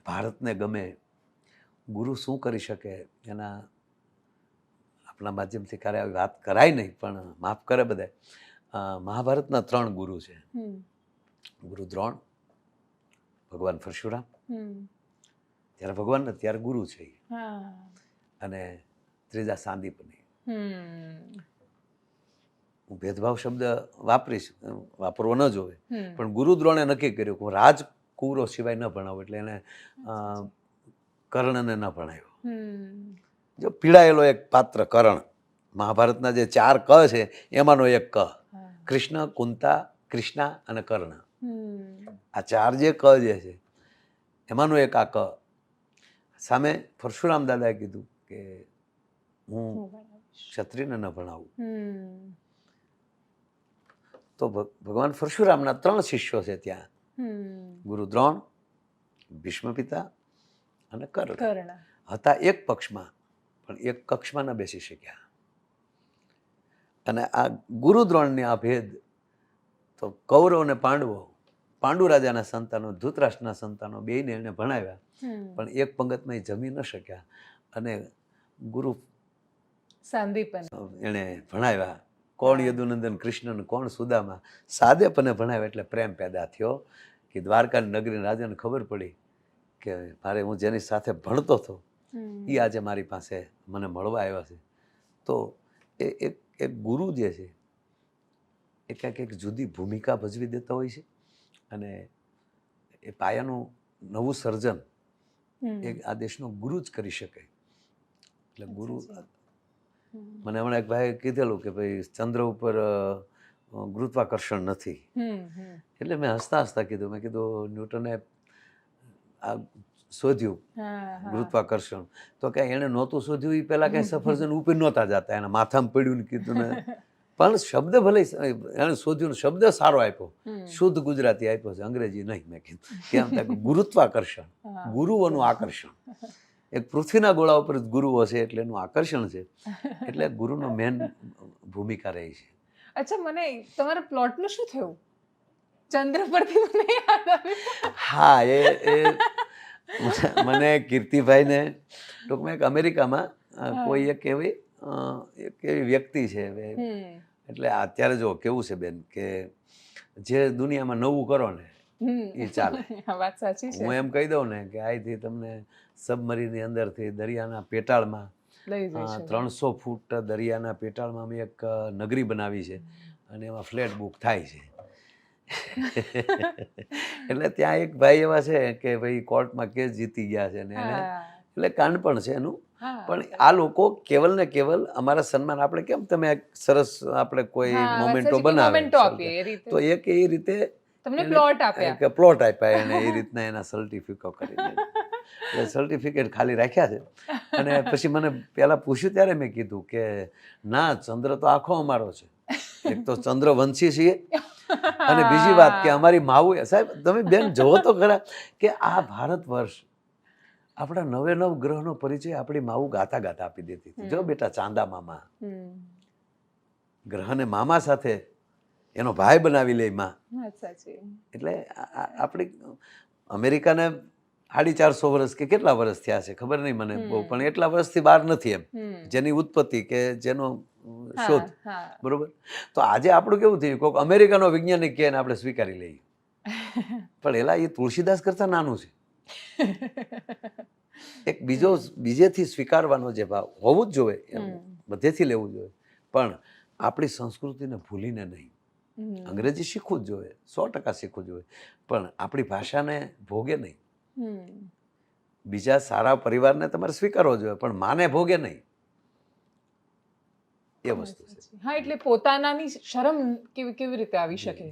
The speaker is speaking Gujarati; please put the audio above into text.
ભારતને ગમે, ગુરુ શું કરી શકે એના આપણા માધ્યમથી ક્યારે આવી વાત કરાય નહીં, પણ માફ કરે બધા. મહાભારતના 3 ગુરુ છે. ગુરુ દ્રોણ, ભગવાન પરશુરામ, ત્યારે ભગવાન ને ત્યારે ગુરુ છે ઈ. અને ત્રીજા સાંદીપની. હું ભેદભાવ શબ્દ વાપરીશ, વાપરવો ન જોવે, પણ ગુરુ દ્રોણે નક્કી કર્યું કે રાજકુરો સિવાય ન ભણાવો, એટલે એને કર્ણને ન ભણાવ્યો. જો પીડાયેલો એક પાત્ર કર્ણ, મહાભારતના જે 4 ક છે એમાંનો એક ક. કૃષ્ણ, કુંતા, કૃષ્ણા અને કર્ણ, આ 4 જે ક જે છે એમાંનો એક આ ક. સામે પરશુરામ દાદાએ કીધું કે હું ક્ષત્રિયને ન ભણાવું. તો ભગવાન પરશુરામના 3 શિષ્યો છે ત્યાં, ગુરુ દ્રોણ, ભીષ્મ પિતા અને કર્ણ. હતા એક પક્ષમાં, પણ એક કક્ષમાં ન બેસી શક્યા. અને આ ગુરુ દ્રોણની આ ભેદ તો કૌરવ અને પાંડુ રાજાના સંતાનો, ધૃતરાષ્ટ્રના સંતાનો બેયને એને ભણાવ્યા, પણ એક પંગતમાં જમી ન શક્યા. અને ગુરુ સાંદીપન એને ભણાવ્યા. કોણ યદુનંદન કૃષ્ણ, કોણ સુદામા, સાદેપને ભણાવ્યા. એટલે પ્રેમ પેદા થયો કે દ્વારકાની નગરી રાજાને ખબર પડી કે મારે હું જેની સાથે ભણતો હતો એ આજે મારી પાસે મને મળવા આવ્યા છે. તો એ એક ગુરુ જે છે એ ક્યાંક એક જુદી ભૂમિકા ભજવી દેતા હોય છે. અને એ પાયાનું નવું સર્જન એ આ દેશનો ગુરુ જ કરી શકે. એટલે ગુરુ, મને હમણાં એક ભાઈએ કીધેલું કે ભાઈ ચંદ્ર ઉપર ગુરુત્વાકર્ષણ નથી. એટલે મેં હસતા હસતા કીધું, મેં કીધું ન્યૂટને આ શોધ્યું ગુરુત્વાકર્ષણ, તો ક્યાંય એણે નહોતું શોધ્યું એ પહેલાં ક્યાંય સફરજન ઉપર નહોતા જતા, એના માથામાં પડ્યું ને કીધું ને. પણ શબ્દ ભલે એણે શોધ્યું, શબ્દ સારો આપ્યો, શુદ્ધ ગુજરાતી આપ્યો છે, અંગ્રેજી નહીં. મેં કીધું કેમ થાય ગુરુત્વાકર્ષણ, ગુરુઓનું આકર્ષણ. એક પૃથ્વીના ગોળા ઉપર જ ગુરુઓ છે એટલે એનું આકર્ષણ છે. એટલે ગુરુનો મેન ભૂમિકા રહી છે. અચ્છા, મને તમારા પ્લોટનું શું થયું? ચંદ્ર પરથી મને યાદ આવ્યું. હા, મને કીર્તિભાઈને ટૂંકમાં એક અમેરિકામાં કોઈ એક એવી વ્યક્તિ છે. એટલે અત્યારે જો કેવું છે બેન કે જે દુનિયામાં નવું કરો ને એ ચાલે. વાત સાચી છે. હું એમ કહી દઉં ને કે અહીંથી તમને સબમરીનની અંદરથી દરિયાના પેટાળમાં 300 ફૂટ દરિયાના પેટાળમાં અમે એક નગરી બનાવી છે અને એમાં ફ્લેટ બુક થાય છે. એટલે ત્યાં એક ભાઈ એવા છે કે ભાઈ કોર્ટમાં કેસ જીતી ગયા છે ને એને એટલે કાંડ પણ છે એનું. પણ આ લોકો કેવલ ને કેવલ અમારા સન્માન, આપણે કેમ તમે સરસ આપણે કોઈ મોમેન્ટો બનાવે તો એક એ રીતે તમને પ્લોટ આપ્યા, કે પ્લોટ આપ્યા એને એ રીતના એના સર્ટિફિકેટ કરીને એટલે સર્ટિફિકેટ ખાલી રાખ્યા છે. અને પછી મને પહેલાં પૂછ્યું ત્યારે મેં કીધું કે ના, ચંદ્ર તો આખો અમારો છે. એક તો ચંદ્રવંશી છીએ અને બીજી વાત કે અમારી માવું. સાહેબ તમે બેન જોવો તો ખરા કે આ ભારત વર્ષ આપણા 9 ગ્રહનો પરિચય આપણી માવું ગાતા ગાતા આપી દેતી હતી. જો બેટા, ચાંદા મામા ગ્રહને મામા સાથે એનો ભાઈ બનાવી લે માં. એટલે આપણી અમેરિકાને 450 વર્ષ કે કેટલા વર્ષ થયા છે ખબર નહીં મને બહુ, પણ એટલા વર્ષથી બહાર નથી એમ, જેની ઉત્પત્તિ કે જેનો શોધ. બરોબર. તો આજે આપણું કેવું થયું, કોઈક અમેરિકાનો વૈજ્ઞાનિક કહે ને આપણે સ્વીકારી લઈએ. પણ એલા એ તુલસીદાસ કરતા નાનું છે. એક બીજેથી સ્વીકારવાનો જે ભાવ હોવું જ જોઈએ, બધેથી લેવું જોઈએ, પણ આપણી સંસ્કૃતિને ભૂલીને નહીં. અંગ્રેજી શીખવું જ જોઈએ, 100% શીખવું જોઈએ, પણ આપણી ભાષાને ભોગે નહીં. બીજા સારા પરિવારને તમારે સ્વીકારવો જોઈએ, પણ માને ભોગે નહીં. એ વસ્તુ છે. હા, એટલે પોતાનાની શરમ કેવી રીતે આવી શકે?